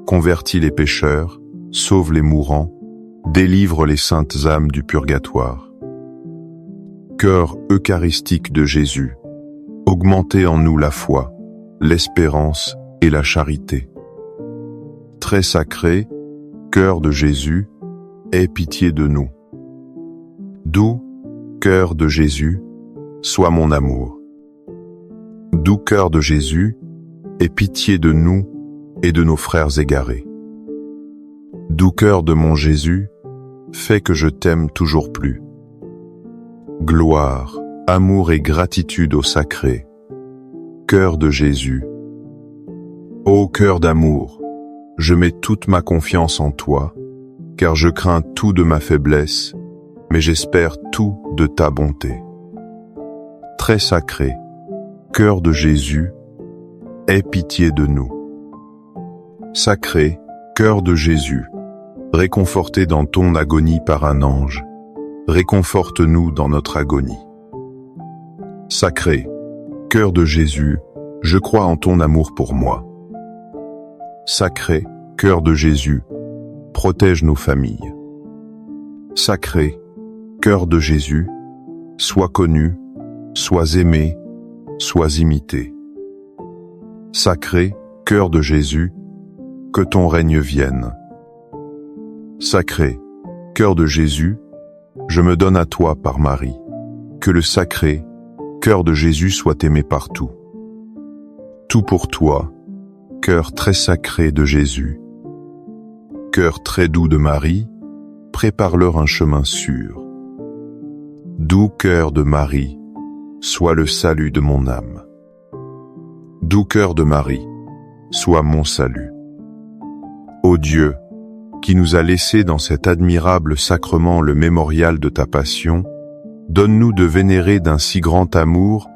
convertis les pécheurs, sauve les mourants, délivre les saintes âmes du purgatoire. Cœur eucharistique de Jésus, augmentez en nous la foi, l'espérance et la charité. Très sacré, cœur de Jésus, aie pitié de nous. Doux cœur de Jésus, sois mon amour. Doux cœur de Jésus, aie pitié de nous et de nos frères égarés. Doux cœur de mon Jésus, fais que je t'aime toujours plus. Gloire, amour et gratitude au sacré. Cœur de Jésus. Ô cœur d'amour, je mets toute ma confiance en toi, car je crains tout de ma faiblesse, mais j'espère tout de ta bonté. Très sacré, cœur de Jésus, aie pitié de nous. Sacré, cœur de Jésus, réconforté dans ton agonie par un ange, réconforte-nous dans notre agonie. Sacré, cœur de Jésus, je crois en ton amour pour moi. Sacré, cœur de Jésus, protège nos familles. Sacré, cœur de Jésus, sois connu, sois aimé, sois imité. Sacré, cœur de Jésus, que ton règne vienne. Sacré, cœur de Jésus, je me donne à toi par Marie. Que le sacré, cœur de Jésus soit aimé partout. Tout pour toi, cœur très sacré de Jésus. Cœur très doux de Marie, prépare-leur un chemin sûr. Doux cœur de Marie, sois le salut de mon âme. Doux cœur de Marie, sois mon salut. Ô Dieu, qui nous a laissé dans cet admirable sacrement le mémorial de ta passion, donne-nous de vénérer d'un si grand amour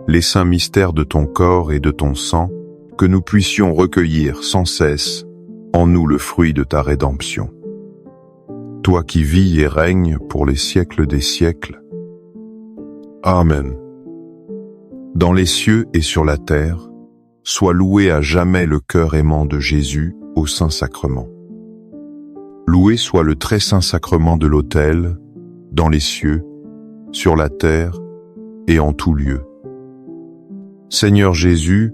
les saints mystères de ton corps et de ton sang, que nous puissions recueillir sans cesse en nous le fruit de ta rédemption. Toi qui vis et règnes pour les siècles des siècles. Amen. Dans les cieux et sur la terre, soit loué à jamais le cœur aimant de Jésus au Saint-Sacrement. Loué soit le très saint sacrement de l'autel, dans les cieux, sur la terre et en tout lieu. Seigneur Jésus,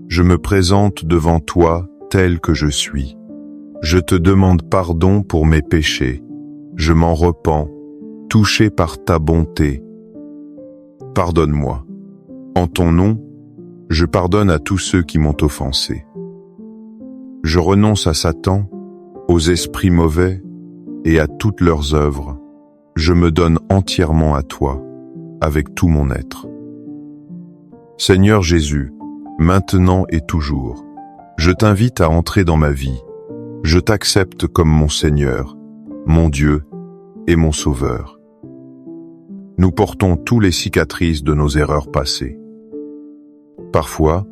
je me présente devant toi tel que je suis. Je te demande pardon pour mes péchés. Je m'en repens, touché par ta bonté. Pardonne-moi. En ton nom, je pardonne à tous ceux qui m'ont offensé. Je renonce à Satan, aux esprits mauvais et à toutes leurs œuvres. Je me donne entièrement à toi, avec tout mon être. Seigneur Jésus, maintenant et toujours, je t'invite à entrer dans ma vie. Je t'accepte comme mon Seigneur, mon Dieu et mon Sauveur. Nous portons tous les cicatrices de nos erreurs passées. Parfois,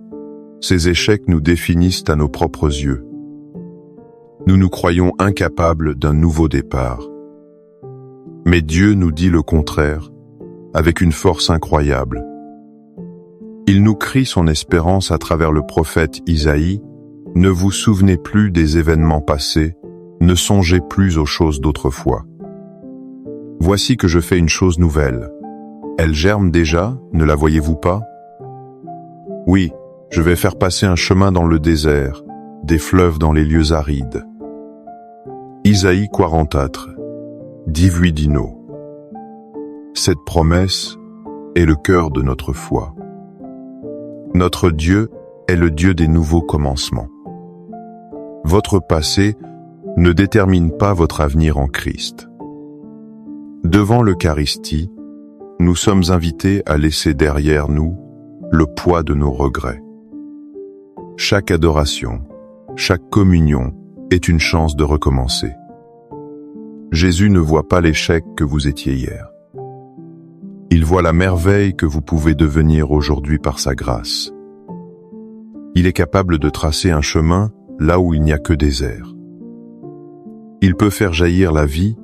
ces échecs nous définissent à nos propres yeux. Nous nous croyons incapables d'un nouveau départ. Mais Dieu nous dit le contraire, avec une force incroyable. Il nous crie son espérance à travers le prophète Isaïe. Ne vous souvenez plus des événements passés, ne songez plus aux choses d'autrefois. Voici que je fais une chose nouvelle. Elle germe déjà, ne la voyez-vous pas? Oui, je vais faire passer un chemin dans le désert, des fleuves dans les lieux arides. Isaïe 44, 18 Dino. Cette promesse est le cœur de notre foi. Notre Dieu est le Dieu des nouveaux commencements. Votre passé ne détermine pas votre avenir en Christ. Devant l'Eucharistie, nous sommes invités à laisser derrière nous le poids de nos regrets. Chaque adoration, chaque communion est une chance de recommencer. Jésus ne voit pas l'échec que vous étiez hier. Il voit la merveille que vous pouvez devenir aujourd'hui par sa grâce. Il est capable de tracer un chemin là où il n'y a que désert. Il peut faire jaillir la vie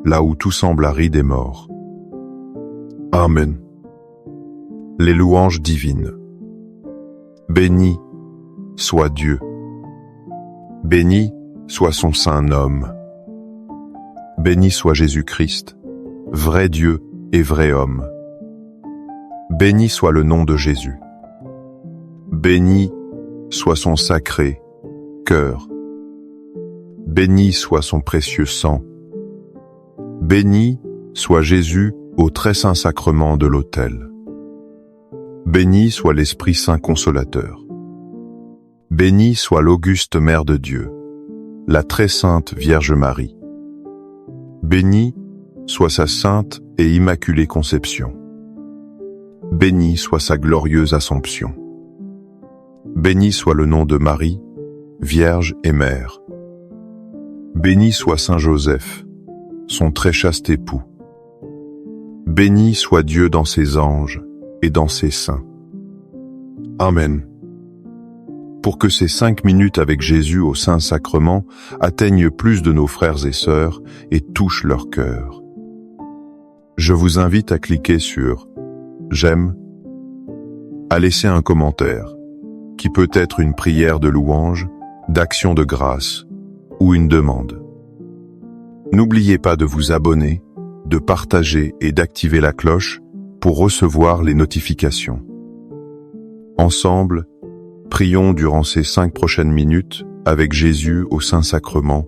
là où tout semble aride et mort. Amen. Les louanges divines. Béni soit Dieu. Béni soit son saint nom. Béni soit Jésus-Christ, vrai Dieu et vrai homme. Béni soit le nom de Jésus. Béni soit son sacré cœur. Béni soit son précieux sang. Béni soit Jésus au très saint sacrement de l'autel. Béni soit l'Esprit Saint consolateur. Béni soit l'auguste Mère de Dieu, la très sainte Vierge Marie. Béni soit sa sainte et immaculée conception. Béni soit sa glorieuse Assomption. Béni soit le nom de Marie, Vierge et Mère. Béni soit Saint Joseph, son très chaste époux. Béni soit Dieu dans ses anges et dans ses saints. Amen. Pour que ces 5 minutes avec Jésus au Saint-Sacrement atteignent plus de nos frères et sœurs et touchent leur cœur. Je vous invite à cliquer sur « J'aime », à laisser un commentaire, qui peut être une prière de louange, d'action de grâce ou une demande. N'oubliez pas de vous abonner, de partager et d'activer la cloche pour recevoir les notifications. Ensemble, prions durant ces 5 prochaines minutes avec Jésus au Saint-Sacrement.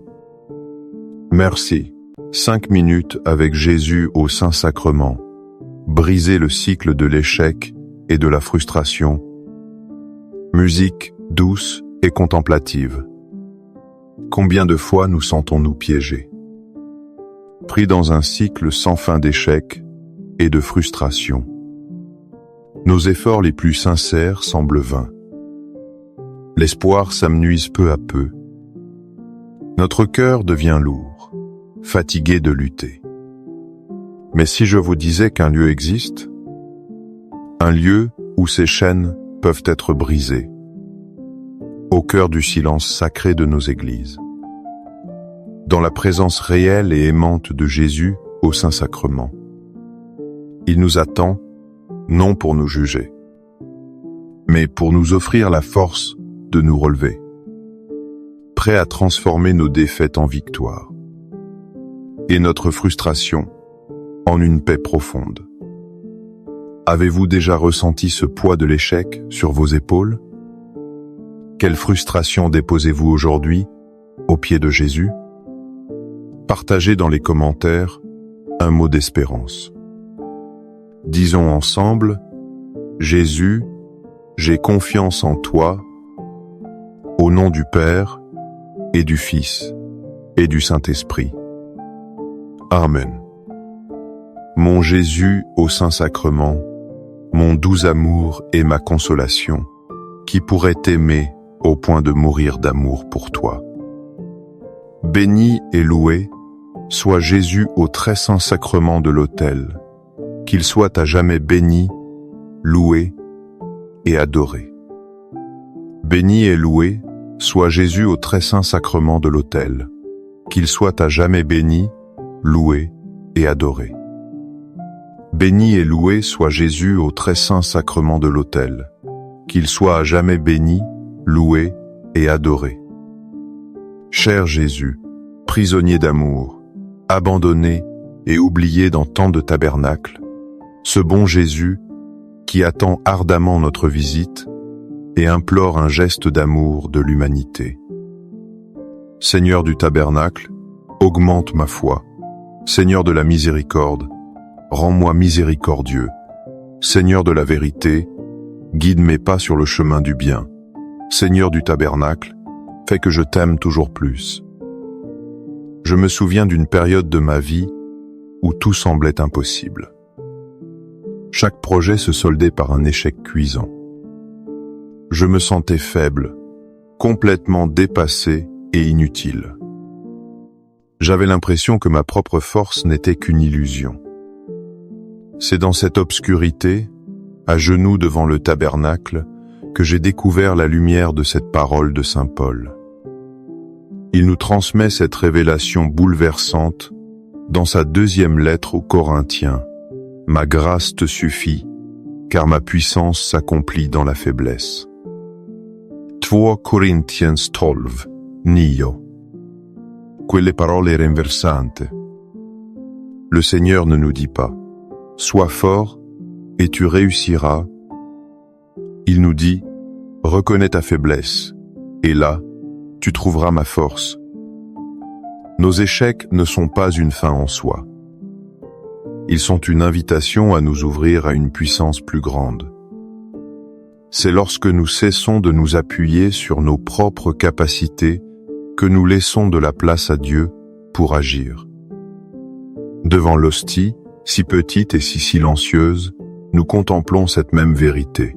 Merci. 5 minutes avec Jésus au Saint-Sacrement. Brisez le cycle de l'échec et de la frustration. Musique douce et contemplative. Combien de fois nous sentons-nous piégés? Pris dans un cycle sans fin d'échecs et de frustration. Nos efforts les plus sincères semblent vains. L'espoir s'amenuise peu à peu. Notre cœur devient lourd, fatigué de lutter. Mais si je vous disais qu'un lieu existe, un lieu où ces chaînes peuvent être brisées, au cœur du silence sacré de nos églises, dans la présence réelle et aimante de Jésus au Saint-Sacrement. Il nous attend, non pour nous juger, mais pour nous offrir la force de nous relever, prêt à transformer nos défaites en victoire, et notre frustration en une paix profonde. Avez-vous déjà ressenti ce poids de l'échec sur vos épaules? Quelle frustration déposez-vous aujourd'hui aux pieds de Jésus? Partagez dans les commentaires un mot d'espérance. Disons ensemble, Jésus, j'ai confiance en toi, au nom du Père et du Fils et du Saint-Esprit. Amen. Mon Jésus au Saint-Sacrement, mon doux amour et ma consolation, qui pourrait t'aimer au point de mourir d'amour pour toi. Béni et loué soit Jésus au très saint sacrement de l'autel, qu'il soit à jamais béni, loué et adoré. Béni et loué soit Jésus au très saint sacrement de l'autel, qu'il soit à jamais béni, loué et adoré. Béni et loué soit Jésus au très saint sacrement de l'autel, qu'il soit à jamais béni, loué et adoré. Cher Jésus, prisonnier d'amour, abandonné et oublié dans tant de tabernacles, ce bon Jésus qui attend ardemment notre visite et implore un geste d'amour de l'humanité. Seigneur du tabernacle, augmente ma foi. Seigneur de la miséricorde, rends-moi miséricordieux. Seigneur de la vérité, guide mes pas sur le chemin du bien. Seigneur du tabernacle, fais que je t'aime toujours plus. Je me souviens d'une période de ma vie où tout semblait impossible. Chaque projet se soldait par un échec cuisant. Je me sentais faible, complètement dépassé et inutile. J'avais l'impression que ma propre force n'était qu'une illusion. C'est dans cette obscurité, à genoux devant le tabernacle, que j'ai découvert la lumière de cette parole de saint Paul. Il nous transmet cette révélation bouleversante dans sa deuxième lettre aux Corinthiens. « Ma grâce te suffit, car ma puissance s'accomplit dans la faiblesse. » 2 Corinthiens 12, 9. Quelle parole rinversante. Le Seigneur ne nous dit pas « Sois fort et tu réussiras ». Il nous dit « Reconnais ta faiblesse et là, tu trouveras ma force ». Nos échecs ne sont pas une fin en soi. Ils sont une invitation à nous ouvrir à une puissance plus grande. C'est lorsque nous cessons de nous appuyer sur nos propres capacités que nous laissons de la place à Dieu pour agir. Devant l'hostie, si petite et si silencieuse, nous contemplons cette même vérité.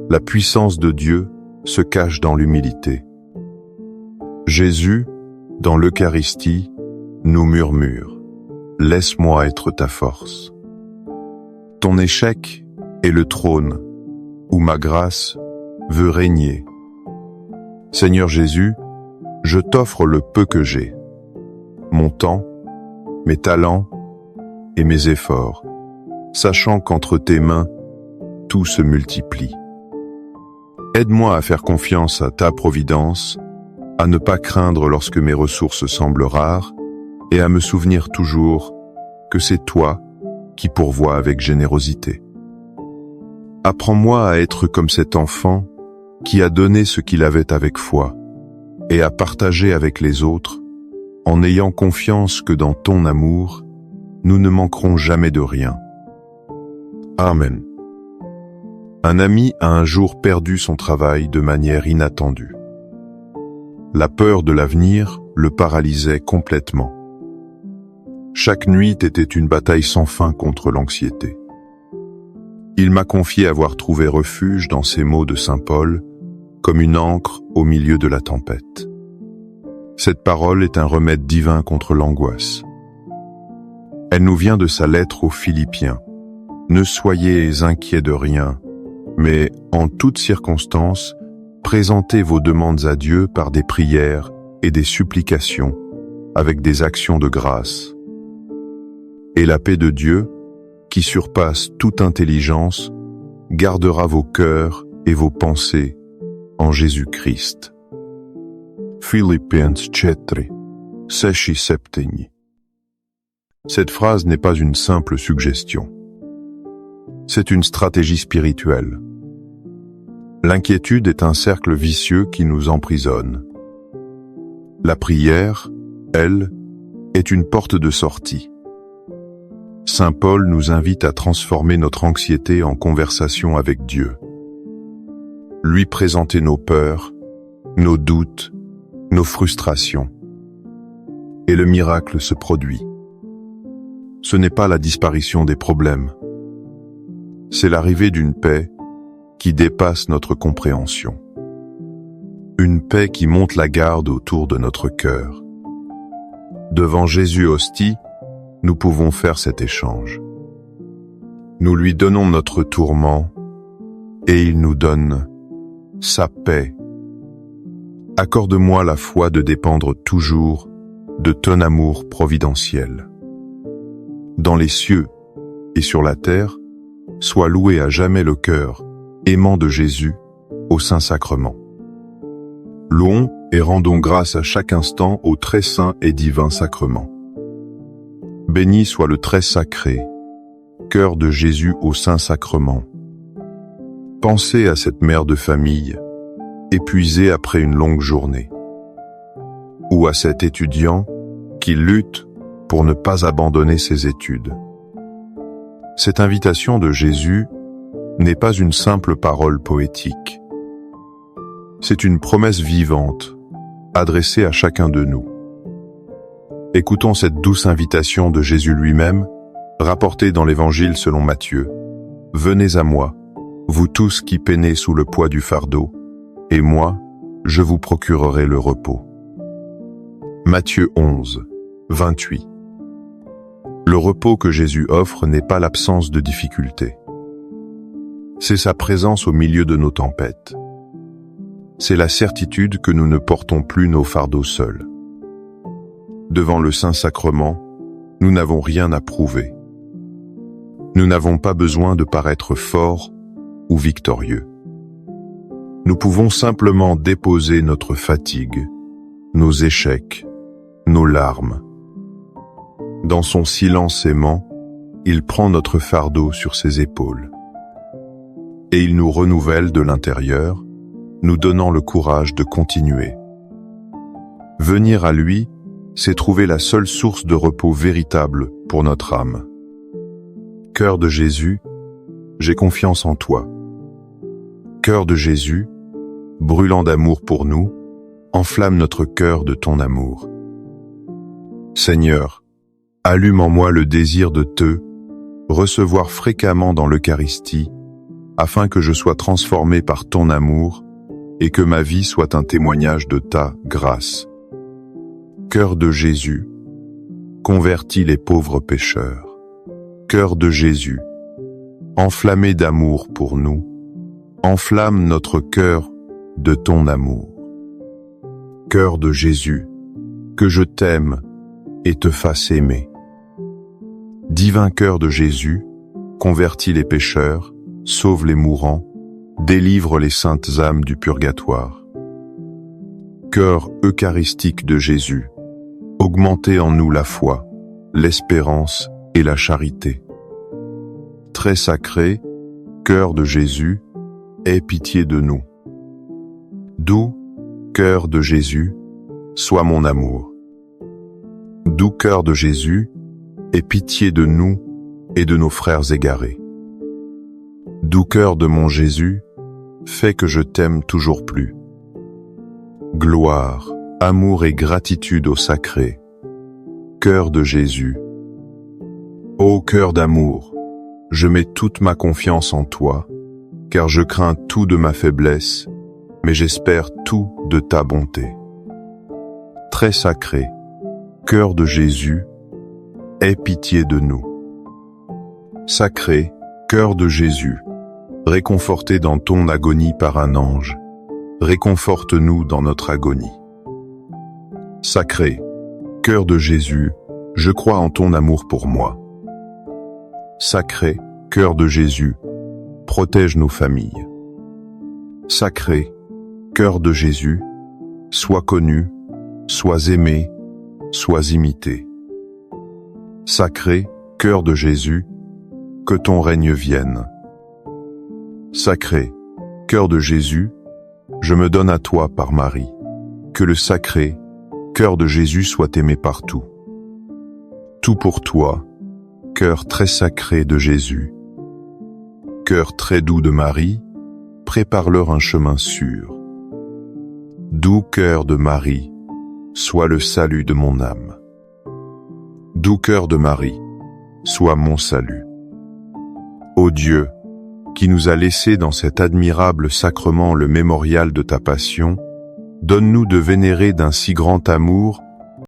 La puissance de Dieu se cache dans l'humilité. Jésus, dans l'Eucharistie, nous murmure « Laisse-moi être ta force ». Ton échec est le trône où ma grâce veut régner. Seigneur Jésus, je t'offre le peu que j'ai, mon temps, mes talents et mes efforts, sachant qu'entre tes mains, tout se multiplie. Aide-moi à faire confiance à ta providence, à ne pas craindre lorsque mes ressources semblent rares, et à me souvenir toujours que c'est toi qui pourvois avec générosité. Apprends-moi à être comme cet enfant qui a donné ce qu'il avait avec foi, et à partager avec les autres, en ayant confiance que dans ton amour, nous ne manquerons jamais de rien. Amen. Un ami a un jour perdu son travail de manière inattendue. La peur de l'avenir le paralysait complètement. Chaque nuit était une bataille sans fin contre l'anxiété. Il m'a confié avoir trouvé refuge dans ces mots de saint Paul, comme une ancre au milieu de la tempête. Cette parole est un remède divin contre l'angoisse. Elle nous vient de sa lettre aux Philippiens. Ne soyez inquiets de rien, mais en toutes circonstances, présentez vos demandes à Dieu par des prières et des supplications, avec des actions de grâce. Et la paix de Dieu, qui surpasse toute intelligence, gardera vos cœurs et vos pensées en Jésus-Christ. Philippiens 4, 6-7. Cette phrase n'est pas une simple suggestion. C'est une stratégie spirituelle. L'inquiétude est un cercle vicieux qui nous emprisonne. La prière, elle, est une porte de sortie. Saint Paul nous invite à transformer notre anxiété en conversation avec Dieu. Lui présenter nos peurs, nos doutes, nos frustrations. Et le miracle se produit. Ce n'est pas la disparition des problèmes, c'est l'arrivée d'une paix qui dépasse notre compréhension. Une paix qui monte la garde autour de notre cœur. Devant Jésus hostie, nous pouvons faire cet échange. Nous lui donnons notre tourment et il nous donne sa paix. Accorde-moi la foi de dépendre toujours de ton amour providentiel. Dans les cieux et sur la terre, soit loué à jamais le cœur aimant de Jésus au Saint-Sacrement. Louons et rendons grâce à chaque instant au très saint et divin sacrement. Béni soit le très sacré, cœur de Jésus au Saint-Sacrement. Pensez à cette mère de famille, épuisée après une longue journée. Ou à cet étudiant qui lutte pour ne pas abandonner ses études. Cette invitation de Jésus n'est pas une simple parole poétique. C'est une promesse vivante, adressée à chacun de nous. Écoutons cette douce invitation de Jésus lui-même, rapportée dans l'Évangile selon Matthieu. « Venez à moi, vous tous qui peinez sous le poids du fardeau, et moi, je vous procurerai le repos. » Matthieu 11, 28. Le repos que Jésus offre n'est pas l'absence de difficultés. C'est sa présence au milieu de nos tempêtes. C'est la certitude que nous ne portons plus nos fardeaux seuls. Devant le Saint-Sacrement, nous n'avons rien à prouver. Nous n'avons pas besoin de paraître forts ou victorieux. Nous pouvons simplement déposer notre fatigue, nos échecs, nos larmes. Dans son silence aimant, il prend notre fardeau sur ses épaules. Et il nous renouvelle de l'intérieur, nous donnant le courage de continuer. Venir à lui, c'est trouver la seule source de repos véritable pour notre âme. Cœur de Jésus, j'ai confiance en toi. Cœur de Jésus, brûlant d'amour pour nous, enflamme notre cœur de ton amour. Seigneur, allume en moi le désir de te recevoir fréquemment dans l'Eucharistie, afin que je sois transformé par ton amour et que ma vie soit un témoignage de ta grâce. Cœur de Jésus, convertis les pauvres pécheurs. Cœur de Jésus, enflammé d'amour pour nous, enflamme notre cœur de ton amour. Cœur de Jésus, que je t'aime et te fasse aimer. Divin cœur de Jésus, convertis les pécheurs, sauve les mourants, délivre les saintes âmes du purgatoire. Cœur eucharistique de Jésus, augmentez en nous la foi, l'espérance et la charité. Très sacré, cœur de Jésus, aie pitié de nous. Doux cœur de Jésus, sois mon amour. Doux cœur de Jésus, aie pitié de nous et de nos frères égarés. Doux cœur de mon Jésus, fais que je t'aime toujours plus. Gloire, amour et gratitude au sacré. Cœur de Jésus. Ô cœur d'amour, je mets toute ma confiance en toi, car je crains tout de ma faiblesse, mais j'espère tout de ta bonté. Très sacré, cœur de Jésus, aie pitié de nous. Sacré, cœur de Jésus, réconforté dans ton agonie par un ange, réconforte-nous dans notre agonie. Sacré, cœur de Jésus, je crois en ton amour pour moi. Sacré, cœur de Jésus, protège nos familles. Sacré, cœur de Jésus, sois connu, sois aimé, sois imité. Sacré, cœur de Jésus, que ton règne vienne. Sacré, cœur de Jésus, je me donne à toi par Marie. Que le sacré, cœur de Jésus soit aimé partout. Tout pour toi, cœur très sacré de Jésus. Cœur très doux de Marie, prépare-leur un chemin sûr. Doux cœur de Marie, sois le salut de mon âme. Doux cœur de Marie, sois mon salut. Ô Dieu, qui nous a laissé dans cet admirable sacrement le mémorial de ta passion, donne-nous de vénérer d'un si grand amour